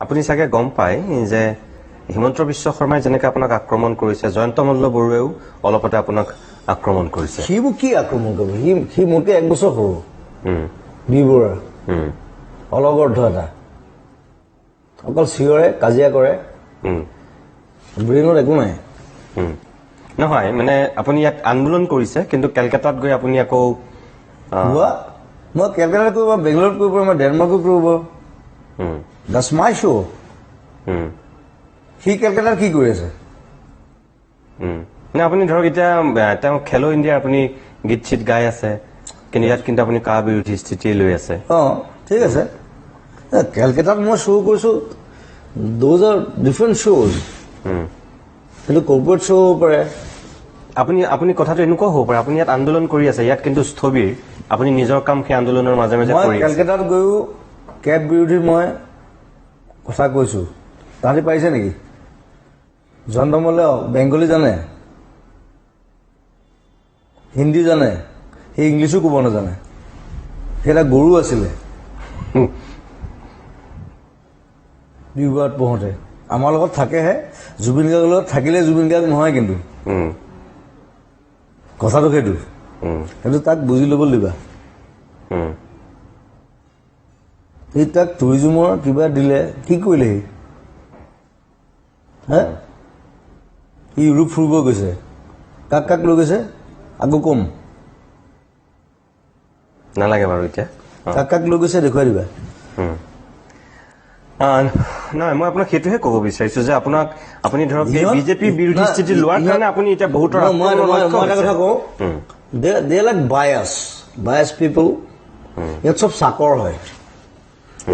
আপুনি চাগে গম পায় যে হিমন্ত বিশ্ব শৰ্মাই যেনেকৈ আপোনাক আক্ৰমণ কৰিছে, জয়ন্ত মল্ল বৰুৱাইও অলপতে আপোনাক আক্ৰমণ কৰিছে। সি মোক কি আক্ৰমণ কৰিব? সি মোতকে 1 বছৰ সৰু। বি বৰুৱা অলগৰ্ধ এটা, অকল চিঞৰে, কাজিয়া কৰে, ব্ৰেইনত একো নাই। নহয় মানে আপুনি ইয়াত আন্দোলন কৰিছে, কিন্তু কেলকাতাত গৈ আপুনি আকৌ মই কেলকাতাত কৰিব, বেংগলোৰত কৰিব, মই ডেনমাৰ্কত কৰিব। দাটছ মাই শ্ব'। সি কেলকাতাত কি কৰি আছে? মানে আপুনি ধৰক এতিয়া তেওঁ খেলো ইণ্ডিয়াৰ আপুনি গীত চিত গাই আছে, কিন্তু ইয়াত কিন্তু আপুনি কা বিৰোধী স্থিতি লৈ আছে। ঠিক আছে। কেলকাতাত মই শ্ব' কৰিছো, দোজ আৰ ডিফাৰেণ্ট শ্ব'জ। কিন্তু কৰ্পৰেট শ্ব' হ'ব পাৰে। আপুনি কথাটো এনেকুৱাও হ'ব পাৰে, আপুনি ইয়াত আন্দোলন কৰি আছে, ইয়াত কিন্তু স্থবিৰ, আপুনি নিজৰ কাম সেই আন্দোলনৰ মাজে মাজে কৰি আছে। মই কেলকাতাত গৈও কেব বিৰোধী মই কথা কৈছো। তাহাঁতি পাৰিছে নেকি? জয়ন্ত মল্লে বেংগলী জানে, হিন্দী জানে, সি ইংলিছো ক'ব নাজানে। সেই এটা গৰু আছিলে বিবাদ পঢ়োতে। আমাৰ লগত থাকেহে, জুবিন গাৰ্গৰ লগত থাকিলে জুবিন গাৰ্গ নহয়। কিন্তু কথাটো সেইটো তাক বুজি ল'ব দিবা। সি তাক টুৰিজিমৰ কিবা দিলে, কি কৰিলে সি? সি ইউৰোপ ফুৰিব গৈছে, কাক কাক লৈ গৈছে আকৌ কম নালাগে বাৰু এতিয়া। কাক কাক লৈ গৈছে দেখুৱাই দিবা। নহয়, মই আপোনাক সেইটোহে ক'ব বিচাৰিছো যে আপুনি ধৰক বিজেপি বিৰোধী স্থিতি লোৱাৰ কাৰণে আপুনি এতিয়া বহুতৰ মই এটা কথা কওঁ, দে লাইক বায়াছ পিপল। ইয়াত চব চাকৰ হয়।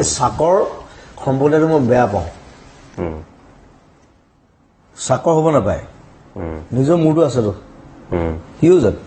এই চাকৰ সম্প্ৰদায়টো মই বেয়া পাওঁ। চাকৰ হ'ব নাপায়, নিজৰ মূৰটো আছেতো, সিও জানো।